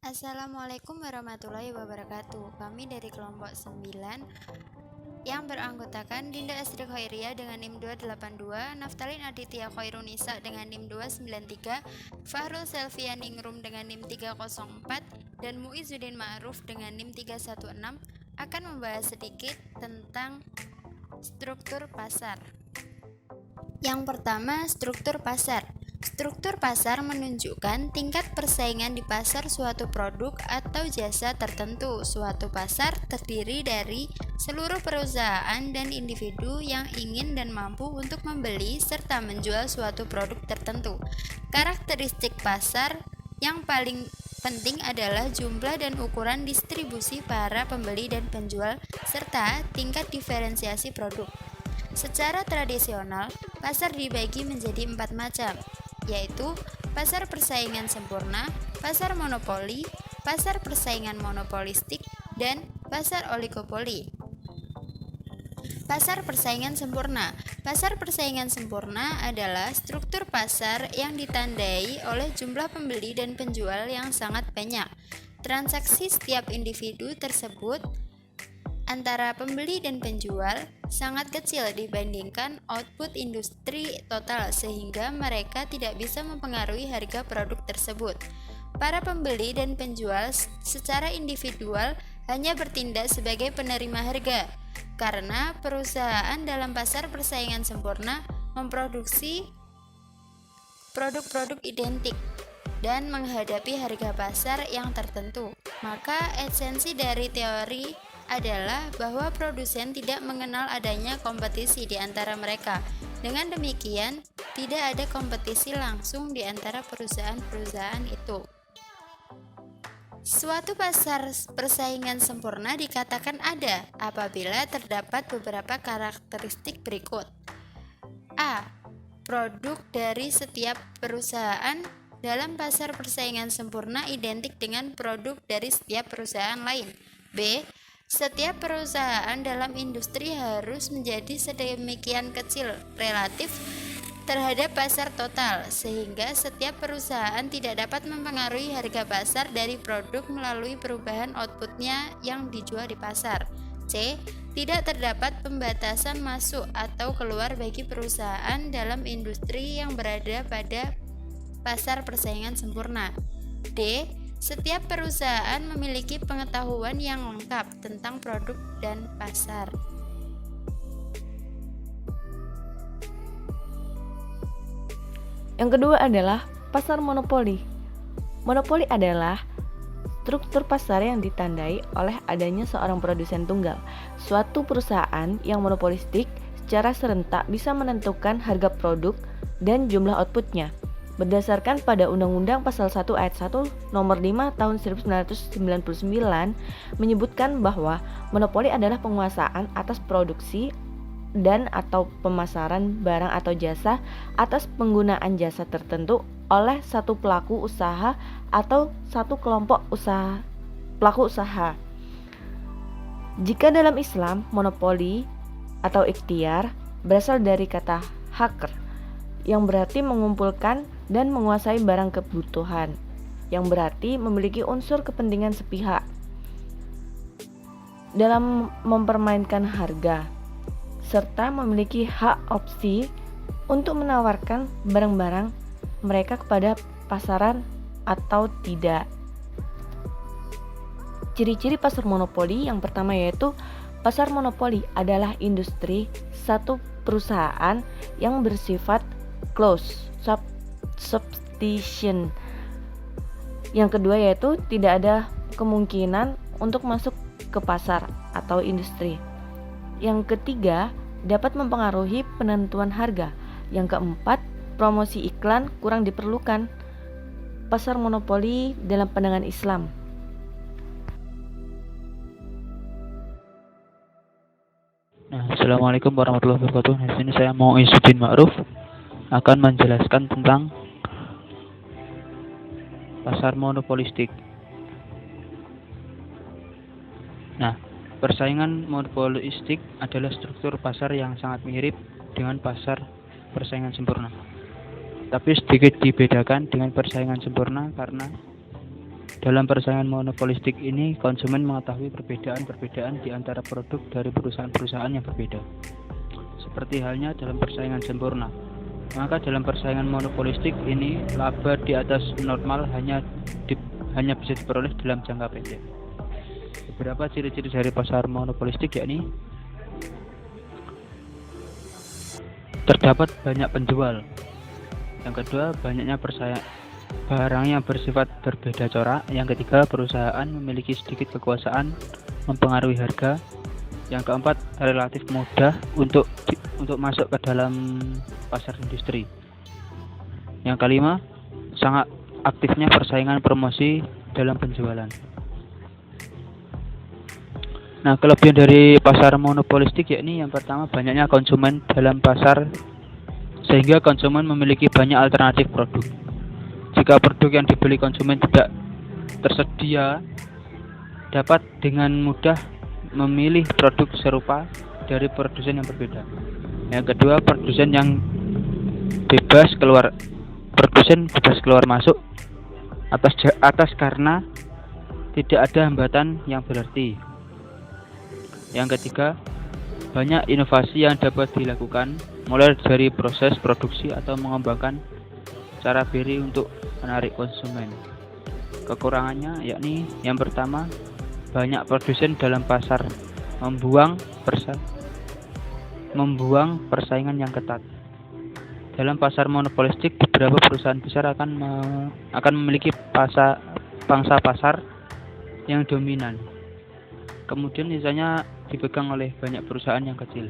Assalamualaikum warahmatullahi wabarakatuh. Kami dari kelompok 9 yang beranggotakan Dinda Astri Khairia dengan NIM 282, Naftalin Aditya Khairunisa dengan NIM 293, Fahrul Selvian Ningrum dengan NIM 304, dan Muizuddin Ma'ruf dengan NIM 316 akan membahas sedikit tentang struktur pasar. Yang pertama, struktur pasar. Struktur pasar menunjukkan tingkat persaingan di pasar suatu produk atau jasa tertentu. Suatu pasar terdiri dari seluruh perusahaan dan individu yang ingin dan mampu untuk membeli serta menjual suatu produk tertentu. Karakteristik pasar yang paling penting adalah jumlah dan ukuran distribusi para pembeli dan penjual serta tingkat diferensiasi produk. Secara tradisional, pasar dibagi menjadi 4 macam, yaitu pasar persaingan sempurna, pasar monopoli, pasar persaingan monopolistik, dan pasar oligopoli. Pasar persaingan sempurna. Pasar persaingan sempurna adalah struktur pasar yang ditandai oleh jumlah pembeli dan penjual yang sangat banyak. Transaksi setiap individu tersebut antara pembeli dan penjual sangat kecil dibandingkan output industri total, sehingga mereka tidak bisa mempengaruhi harga produk tersebut. Para pembeli dan penjual secara individual hanya bertindak sebagai penerima harga, karena perusahaan dalam pasar persaingan sempurna memproduksi produk-produk identik dan menghadapi harga pasar yang tertentu. Maka esensi dari teori adalah bahwa produsen tidak mengenal adanya kompetisi di antara mereka. Dengan demikian, tidak ada kompetisi langsung di antara perusahaan-perusahaan itu. Suatu pasar persaingan sempurna dikatakan ada apabila terdapat beberapa karakteristik berikut. A. Produk dari setiap perusahaan dalam pasar persaingan sempurna identik dengan produk dari setiap perusahaan lain. B. Setiap perusahaan dalam industri harus menjadi sedemikian kecil relatif terhadap pasar total, sehingga setiap perusahaan tidak dapat mempengaruhi harga pasar dari produk melalui perubahan outputnya yang dijual di pasar. C. Tidak terdapat pembatasan masuk atau keluar bagi perusahaan dalam industri yang berada pada pasar persaingan sempurna. D. Setiap perusahaan memiliki pengetahuan yang lengkap tentang produk dan pasar. Yang kedua adalah pasar monopoli. Monopoli adalah struktur pasar yang ditandai oleh adanya seorang produsen tunggal. Suatu perusahaan yang monopolistik secara serentak bisa menentukan harga produk dan jumlah outputnya. Berdasarkan pada Undang-Undang Pasal 1 Ayat 1 Nomor 5 Tahun 1999 menyebutkan bahwa monopoli adalah penguasaan atas produksi dan atau pemasaran barang atau jasa atas penggunaan jasa tertentu oleh satu pelaku usaha atau satu kelompok pelaku usaha. Jika dalam Islam, monopoli atau ikhtiar berasal dari kata hakr, yang berarti mengumpulkan dan menguasai barang kebutuhan, yang berarti memiliki unsur kepentingan sepihak dalam mempermainkan harga, serta memiliki hak opsi untuk menawarkan barang-barang mereka kepada pasaran atau tidak. Ciri-ciri pasar monopoli yang pertama yaitu pasar monopoli adalah industri satu perusahaan yang bersifat close substitution. Yang kedua yaitu tidak ada kemungkinan untuk masuk ke pasar atau industri. Yang ketiga, dapat mempengaruhi penentuan harga. Yang keempat, promosi iklan kurang diperlukan. Pasar monopoli dalam pandangan Islam. Assalamualaikum warahmatullahi wabarakatuh. Di sini saya Muizuddin Ma'ruf akan menjelaskan tentang pasar monopolistik. Persaingan monopolistik adalah struktur pasar yang sangat mirip dengan pasar persaingan sempurna, tapi sedikit dibedakan dengan persaingan sempurna karena Dalam persaingan monopolistik ini, konsumen mengetahui perbedaan-perbedaan di antara produk dari perusahaan-perusahaan yang berbeda. Seperti halnya dalam persaingan sempurna. Maka dalam persaingan monopolistik ini, laba di atas normal hanya bisa diperoleh dalam jangka pendek. Beberapa ciri-ciri dari pasar monopolistik yakni terdapat banyak penjual. Yang kedua, banyaknya barang yang bersifat berbeda corak. Yang ketiga, perusahaan memiliki sedikit kekuasaan mempengaruhi harga. Yang keempat, relatif mudah untuk masuk ke dalam pasar industri. Yang kelima, sangat aktifnya persaingan promosi dalam penjualan. Nah, kelebihan dari pasar monopolistik yakni yang pertama, banyaknya konsumen dalam pasar sehingga konsumen memiliki banyak alternatif produk. Jika produk yang dibeli konsumen tidak tersedia, dapat dengan mudah memilih produk serupa dari produsen yang berbeda. Yang kedua, produsen bebas keluar masuk atas karena tidak ada hambatan yang berarti. Yang ketiga, banyak inovasi yang dapat dilakukan, mulai dari proses produksi atau mengembangkan cara beri untuk menarik konsumen. Kekurangannya yakni yang pertama, banyak produsen dalam pasar membuang persaingan yang ketat. Dalam pasar monopolistik, beberapa perusahaan besar akan memiliki pangsa pasar yang dominan. Kemudian sisanya dipegang oleh banyak perusahaan yang kecil.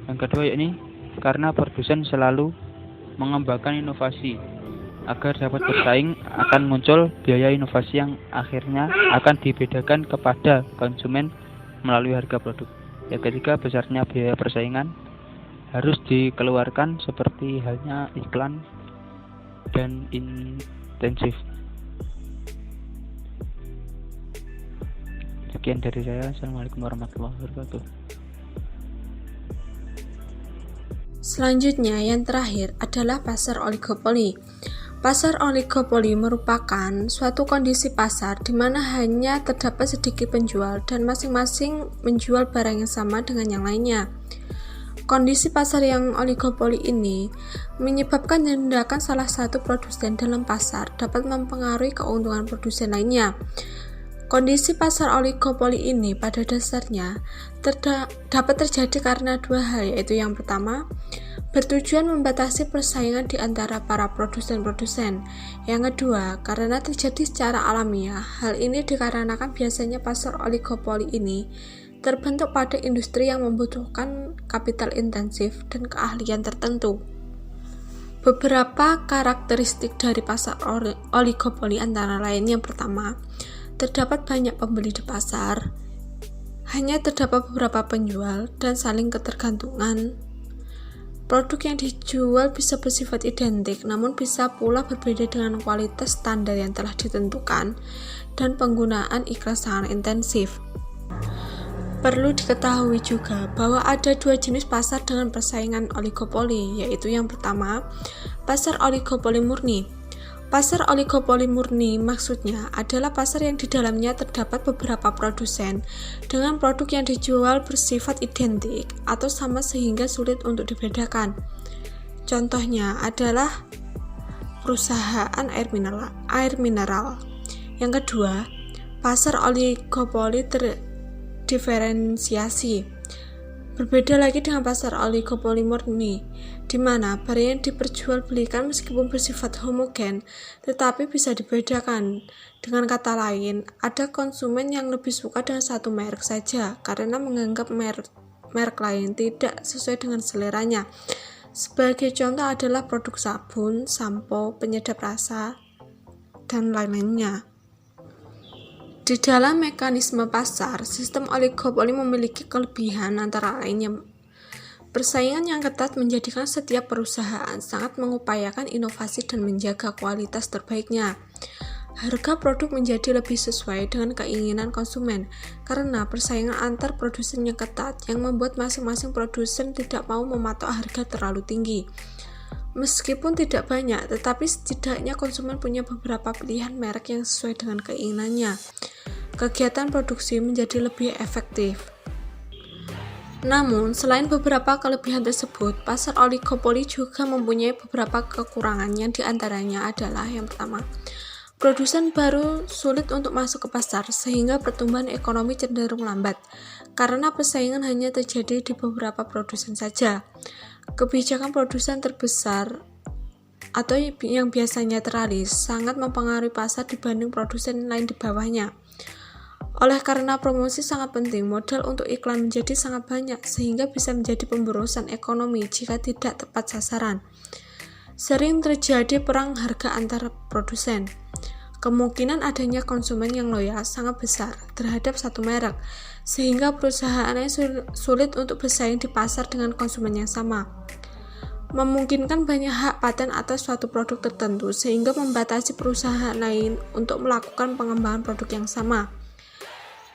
Yang kedua yakni karena produsen selalu mengembangkan inovasi agar dapat bersaing, akan muncul biaya inovasi yang akhirnya akan dibedakan kepada konsumen melalui harga produk. Yang ketiga, besarnya biaya persaingan harus dikeluarkan seperti halnya iklan dan intensif. Sekian dari saya. Assalamualaikum warahmatullahi wabarakatuh. Selanjutnya, yang terakhir adalah pasar oligopoli. Pasar oligopoli merupakan suatu kondisi pasar di mana hanya terdapat sedikit penjual dan masing-masing menjual barang yang sama dengan yang lainnya. Kondisi pasar yang oligopoli ini menyebabkan tindakan salah satu produsen dalam pasar dapat mempengaruhi keuntungan produsen lainnya. Kondisi pasar oligopoli ini pada dasarnya dapat terjadi karena dua hal, yaitu yang pertama, bertujuan membatasi persaingan di antara para produsen-produsen. Yang kedua, karena terjadi secara alamiah. Hal ini dikarenakan biasanya pasar oligopoli ini terbentuk pada industri yang membutuhkan kapital intensif dan keahlian tertentu. Beberapa karakteristik dari pasar oligopoli antara lain yang pertama, terdapat banyak pembeli di pasar, hanya terdapat beberapa penjual, dan saling ketergantungan. Produk yang dijual bisa bersifat identik, namun bisa pula berbeda dengan kualitas standar yang telah ditentukan, dan penggunaan iklan sangat intensif. Perlu diketahui juga bahwa ada dua jenis pasar dengan persaingan oligopoli, yaitu yang pertama, pasar oligopoli murni. Pasar oligopoli murni maksudnya adalah pasar yang di dalamnya terdapat beberapa produsen dengan produk yang dijual bersifat identik atau sama sehingga sulit untuk dibedakan. Contohnya adalah perusahaan air mineral. Yang kedua, pasar oligopoli terdiferensiasi. Berbeda lagi dengan pasar oligopoli murni, di mana barang yang diperjualbelikan meskipun bersifat homogen, tetapi bisa dibedakan. Dengan kata lain, ada konsumen yang lebih suka dengan satu merek saja, karena menganggap merek lain tidak sesuai dengan seleranya. Sebagai contoh adalah produk sabun, sampo, penyedap rasa, dan lain-lainnya. Di dalam mekanisme pasar, sistem oligopoli memiliki kelebihan antara lainnya. Persaingan yang ketat menjadikan setiap perusahaan sangat mengupayakan inovasi dan menjaga kualitas terbaiknya. Harga produk menjadi lebih sesuai dengan keinginan konsumen karena persaingan antar produsen yang ketat yang membuat masing-masing produsen tidak mau mematok harga terlalu tinggi. Meskipun tidak banyak, tetapi setidaknya konsumen punya beberapa pilihan merek yang sesuai dengan keinginannya. Kegiatan produksi menjadi lebih efektif. Namun, selain beberapa kelebihan tersebut, pasar oligopoli juga mempunyai beberapa kekurangannya. Di antaranya adalah yang pertama, produsen baru sulit untuk masuk ke pasar sehingga pertumbuhan ekonomi cenderung lambat karena persaingan hanya terjadi di beberapa produsen saja. Kebijakan produsen terbesar atau yang biasanya teralis sangat mempengaruhi pasar dibanding produsen lain di bawahnya. Oleh karena promosi sangat penting, modal untuk iklan menjadi sangat banyak sehingga bisa menjadi pemborosan ekonomi jika tidak tepat sasaran. Sering terjadi perang harga antar produsen. Kemungkinan adanya konsumen yang loyal sangat besar terhadap satu merek, sehingga perusahaannya sulit untuk bersaing di pasar dengan konsumen yang sama. Memungkinkan banyak hak paten atas suatu produk tertentu, sehingga membatasi perusahaan lain untuk melakukan pengembangan produk yang sama.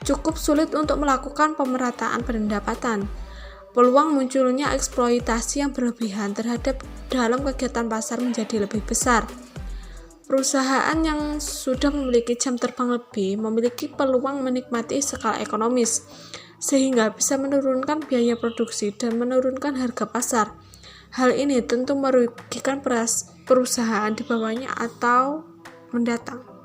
Cukup sulit untuk melakukan pemerataan pendapatan. Peluang munculnya eksploitasi yang berlebihan terhadap dalam kegiatan pasar menjadi lebih besar. Perusahaan yang sudah memiliki jam terbang lebih memiliki peluang menikmati skala ekonomis, sehingga bisa menurunkan biaya produksi dan menurunkan harga pasar. Hal ini tentu merugikan perusahaan di bawahnya atau mendatang.